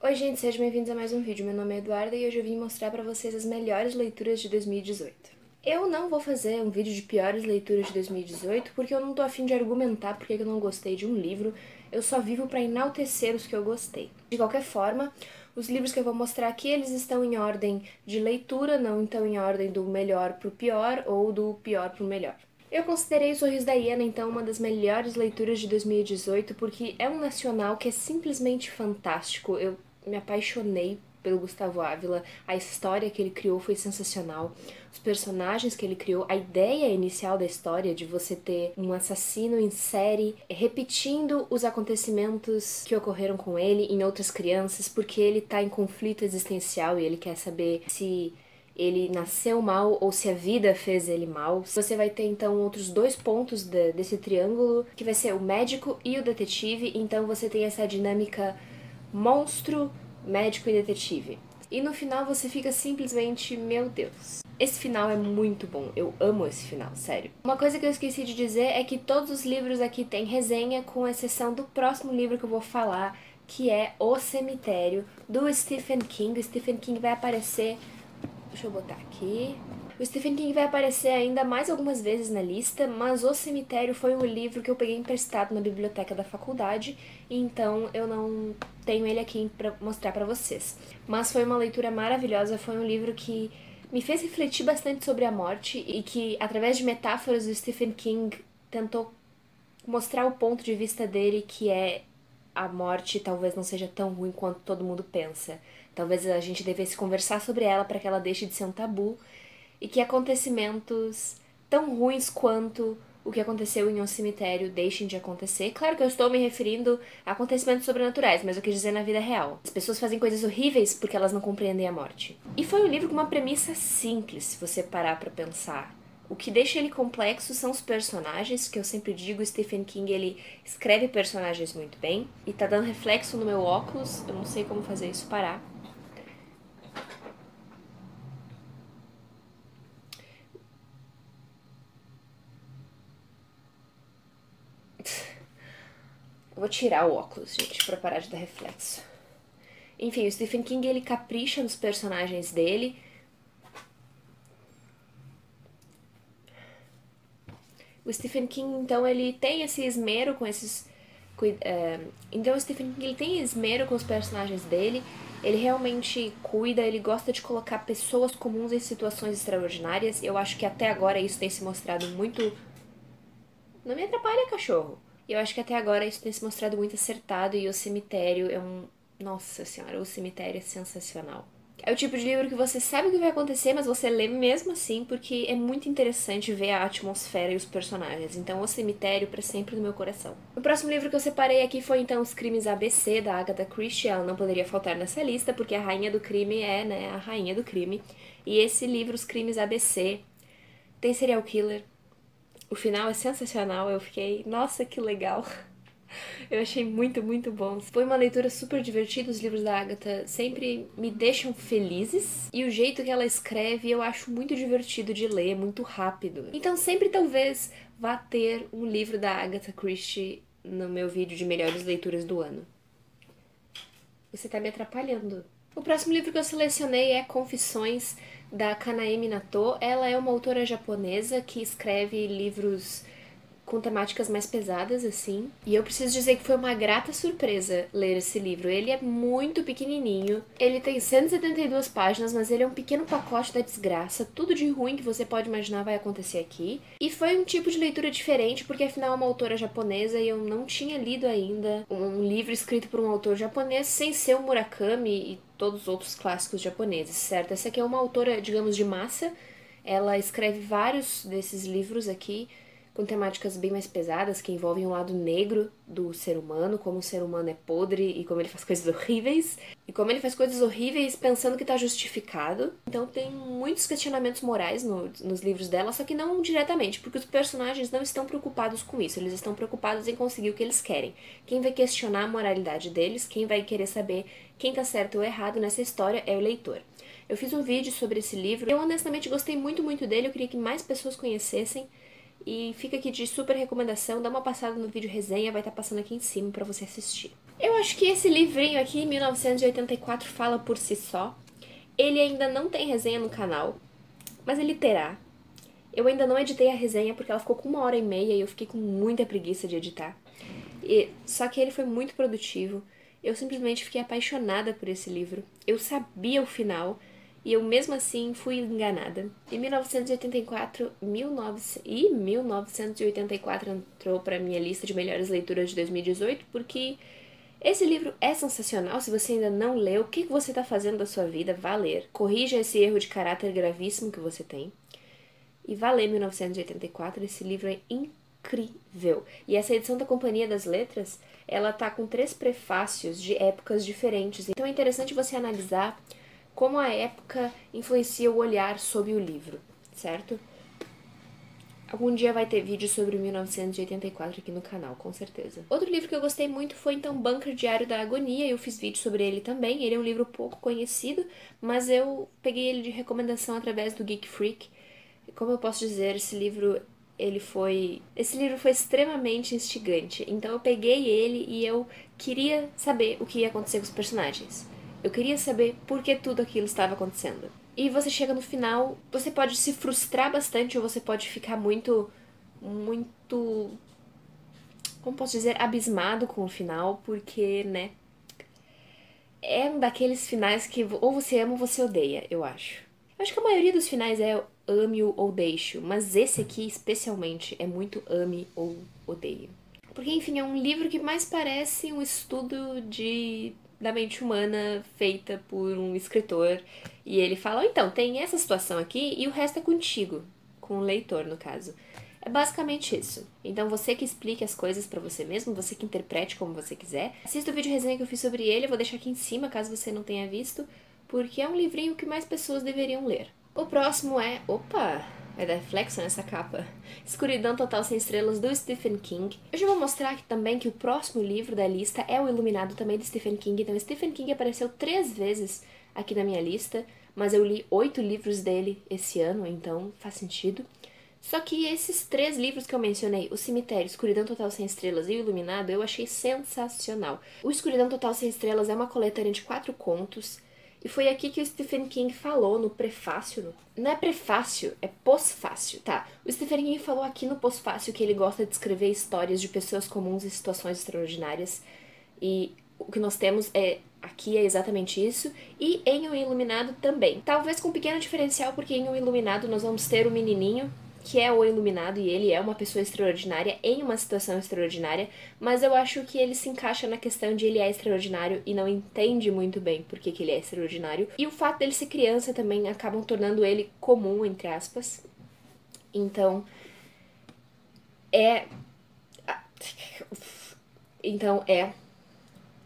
Oi gente, sejam bem-vindos a mais um vídeo. Meu nome é Eduarda e hoje eu vim mostrar pra vocês as melhores leituras de 2018. Eu não vou fazer um vídeo de piores leituras de 2018 porque eu não tô afim de argumentar porque eu não gostei de um livro, eu só vivo pra enaltecer os que eu gostei. De qualquer forma, os livros que eu vou mostrar aqui, eles estão em ordem de leitura, não estão em ordem do melhor pro pior ou do pior pro melhor. Eu considerei O Sorriso da Hiena, então, uma das melhores leituras de 2018 porque é um nacional que é simplesmente fantástico. Eu me apaixonei pelo Gustavo Ávila, a história que ele criou foi sensacional, os personagens que ele criou, a ideia inicial da história de você ter um assassino em série repetindo os acontecimentos que ocorreram com ele em outras crianças, porque ele tá em conflito existencial e ele quer saber se ele nasceu mal ou se a vida fez ele mal. Você vai ter então outros dois pontos desse triângulo, que vai ser o médico e o detetive, então você tem essa dinâmica monstro, médico e detetive. E no final você fica simplesmente, meu Deus. Esse final é muito bom, eu amo esse final, sério. Uma coisa que eu esqueci de dizer é que todos os livros aqui têm resenha, com exceção do próximo livro que eu vou falar, que é O Cemitério, do Stephen King. O Stephen King vai aparecer... Deixa eu botar aqui... O Stephen King vai aparecer ainda mais algumas vezes na lista, mas O Cemitério foi um livro que eu peguei emprestado na biblioteca da faculdade, então eu não tenho ele aqui pra mostrar pra vocês. Mas foi uma leitura maravilhosa, foi um livro que me fez refletir bastante sobre a morte e que, através de metáforas, o Stephen King tentou mostrar o ponto de vista dele, que é a morte talvez não seja tão ruim quanto todo mundo pensa. Talvez a gente devesse conversar sobre ela para que ela deixe de ser um tabu e que acontecimentos tão ruins quanto o que aconteceu em um cemitério deixem de acontecer. Claro que eu estou me referindo a acontecimentos sobrenaturais, mas eu quis dizer na vida real. As pessoas fazem coisas horríveis porque elas não compreendem a morte. E foi um livro com uma premissa simples, se você parar pra pensar. O que deixa ele complexo são os personagens, que eu sempre digo, Stephen King, ele escreve personagens muito bem. E tá dando reflexo no meu óculos, eu não sei como fazer isso parar. Eu vou tirar o óculos, gente, pra parar de dar reflexo. Enfim, o Stephen King, ele capricha nos personagens dele. O Stephen King, então, ele tem esse esmero com esses... Então, o Stephen King, ele tem esmero com os personagens dele. Ele realmente cuida, ele gosta de colocar pessoas comuns em situações extraordinárias. Eu acho que até agora isso tem se mostrado muito... Não me atrapalha, cachorro! Eu acho que até agora isso tem se mostrado muito acertado e O Cemitério é um... Nossa senhora, O Cemitério é sensacional. É o tipo de livro que você sabe o que vai acontecer, mas você lê mesmo assim, porque é muito interessante ver a atmosfera e os personagens. Então, O Cemitério pra sempre no meu coração. O próximo livro que eu separei aqui foi então Os Crimes ABC, da Agatha Christie. Ela não poderia faltar nessa lista, porque a rainha do crime é, né, a rainha do crime. E esse livro, Os Crimes ABC, tem serial killer. O final é sensacional, eu fiquei, nossa, que legal. Eu achei muito, muito bom. Foi uma leitura super divertida, os livros da Agatha sempre me deixam felizes. E o jeito que ela escreve eu acho muito divertido de ler, muito rápido. Então sempre talvez vá ter um livro da Agatha Christie no meu vídeo de melhores leituras do ano. Você tá me atrapalhando. O próximo livro que eu selecionei é Confissões, da Kanae Minato. Ela é uma autora japonesa que escreve livros com temáticas mais pesadas, assim. E eu preciso dizer que foi uma grata surpresa ler esse livro. Ele é muito pequenininho, ele tem 172 páginas, mas ele é um pequeno pacote da desgraça. Tudo de ruim que você pode imaginar vai acontecer aqui. E foi um tipo de leitura diferente, porque afinal é uma autora japonesa e eu não tinha lido ainda um livro escrito por um autor japonês sem ser o Murakami e todos os outros clássicos japoneses, certo? Essa aqui é uma autora, digamos, de massa. Ela escreve vários desses livros aqui, com temáticas bem mais pesadas, que envolvem o lado negro do ser humano, como o ser humano é podre e como ele faz coisas horríveis. E como ele faz coisas horríveis pensando que tá justificado. Então tem muitos questionamentos morais nos livros dela, só que não diretamente, porque os personagens não estão preocupados com isso, eles estão preocupados em conseguir o que eles querem. Quem vai questionar a moralidade deles, quem vai querer saber quem tá certo ou errado nessa história é o leitor. Eu fiz um vídeo sobre esse livro, eu honestamente gostei muito, muito dele, eu queria que mais pessoas conhecessem. E fica aqui de super recomendação, dá uma passada no vídeo resenha, vai estar passando aqui em cima pra você assistir. Eu acho que esse livrinho aqui, 1984, fala por si só. Ele ainda não tem resenha no canal, mas ele terá. Eu ainda não editei a resenha porque ela ficou com 1h30 e eu fiquei com muita preguiça de editar. Só que ele foi muito produtivo. Eu simplesmente fiquei apaixonada por esse livro. Eu sabia o final e eu mesmo assim fui enganada. Em 1984, 1984 entrou para minha lista de melhores leituras de 2018 porque esse livro é sensacional. Se você ainda não leu, o que você está fazendo da sua vida? Vá ler. Corrija esse erro de caráter gravíssimo que você tem. E vá ler 1984, esse livro é incrível. E essa edição da Companhia das Letras, ela tá com 3 prefácios de épocas diferentes. Então é interessante você analisar como a época influencia o olhar sobre o livro, certo? Algum dia vai ter vídeo sobre 1984 aqui no canal, com certeza. Outro livro que eu gostei muito foi então Bunker Diário da Agonia, eu fiz vídeo sobre ele também. Ele é um livro pouco conhecido, mas eu peguei ele de recomendação através do Geek Freak. Como eu posso dizer, esse livro foi extremamente instigante. Então eu peguei ele e eu queria saber o que ia acontecer com os personagens. Eu queria saber por que tudo aquilo estava acontecendo. E você chega no final, você pode se frustrar bastante ou você pode ficar muito, como posso dizer, abismado com o final, porque, né, é um daqueles finais que ou você ama ou você odeia, eu acho. Eu acho que a maioria dos finais é ame-o ou deixe-o, mas esse aqui especialmente é muito ame ou odeie. Porque, enfim, é um livro que mais parece um estudo da mente humana feita por um escritor. E ele fala, oh, então, tem essa situação aqui e o resto é contigo, com o leitor, no caso. É basicamente isso. Então você que explique as coisas pra você mesmo, você que interprete como você quiser. Assista o vídeo resenha que eu fiz sobre ele, eu vou deixar aqui em cima, caso você não tenha visto, porque é um livrinho que mais pessoas deveriam ler. O próximo é... Opa! Vai dar reflexo nessa capa. Escuridão Total Sem Estrelas, do Stephen King. Eu já vou mostrar aqui também que o próximo livro da lista é O Iluminado, também do Stephen King. Então, Stephen King apareceu 3 vezes aqui na minha lista, mas eu li 8 livros dele esse ano, então faz sentido. Só que esses 3 livros que eu mencionei, O Cemitério, Escuridão Total Sem Estrelas e O Iluminado, eu achei sensacional. O Escuridão Total Sem Estrelas é uma coletânea de 4 contos, e foi aqui que o Stephen King falou no prefácio. Não é prefácio, é pós-fácio, tá? O Stephen King falou aqui no pós-fácio que ele gosta de escrever histórias de pessoas comuns em situações extraordinárias. E o que nós temos aqui é exatamente isso. E em O Iluminado também. Talvez com um pequeno diferencial, porque em O Iluminado nós vamos ter o menininho, que é o iluminado, e ele é uma pessoa extraordinária em uma situação extraordinária, mas eu acho que ele se encaixa na questão de ele é extraordinário e não entende muito bem por que ele é extraordinário. E o fato dele ser criança também acabam tornando ele comum, entre aspas. Então, é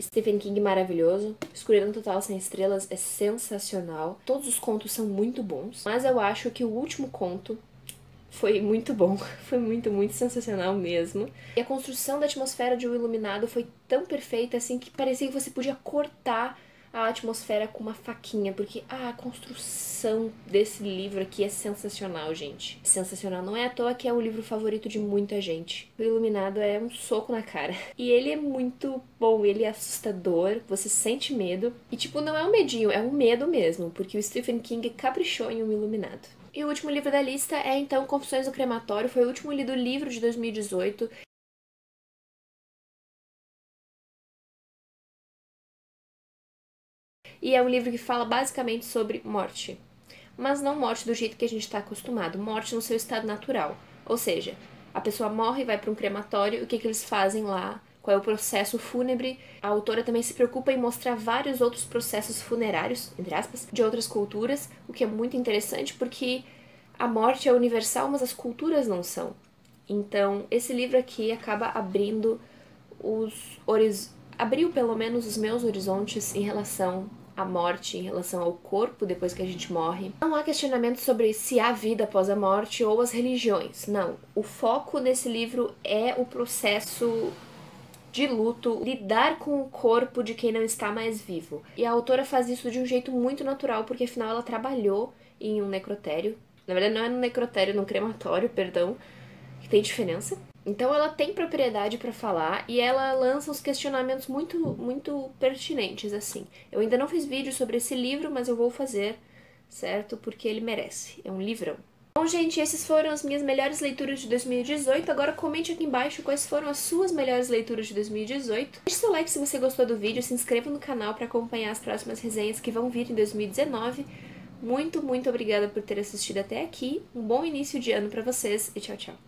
Stephen King maravilhoso. Escuridão Total Sem Estrelas é sensacional. Todos os contos são muito bons, mas eu acho que o último conto foi muito bom, foi muito, muito sensacional mesmo. E a construção da atmosfera de O Iluminado foi tão perfeita assim que parecia que você podia cortar a atmosfera com uma faquinha, porque a construção desse livro aqui é sensacional, gente. Sensacional, não é à toa que é o livro favorito de muita gente. O Iluminado é um soco na cara. E ele é muito bom, ele é assustador, você sente medo. E tipo, não é um medinho, é um medo mesmo, porque o Stephen King caprichou em O Iluminado. E o último livro da lista é, então, Confissões do Crematório. Foi o último lido livro de 2018. E é um livro que fala basicamente sobre morte. Mas não morte do jeito que a gente está acostumado. Morte no seu estado natural. Ou seja, a pessoa morre, vai para um crematório, o que eles fazem lá? Qual é o processo fúnebre? A autora também se preocupa em mostrar vários outros processos funerários, entre aspas, de outras culturas, o que é muito interessante porque a morte é universal, mas as culturas não são. Então, esse livro aqui acaba abrindo abriu pelo menos os meus horizontes em relação à morte, em relação ao corpo depois que a gente morre. Não há questionamento sobre se há vida após a morte ou as religiões. Não. O foco nesse livro é o processo de luto, lidar com o corpo de quem não está mais vivo. E a autora faz isso de um jeito muito natural, porque afinal ela trabalhou em um necrotério. Na verdade, não é no necrotério, no crematório, perdão, que tem diferença. Então ela tem propriedade para falar e ela lança uns questionamentos muito pertinentes, assim. Eu ainda não fiz vídeo sobre esse livro, mas eu vou fazer, certo? Porque ele merece. É um livrão. Bom, gente, essas foram as minhas melhores leituras de 2018. Agora comente aqui embaixo quais foram as suas melhores leituras de 2018. Deixe seu like se você gostou do vídeo, se inscreva no canal para acompanhar as próximas resenhas que vão vir em 2019. Muito obrigada por ter assistido até aqui. Um bom início de ano para vocês e tchau, tchau.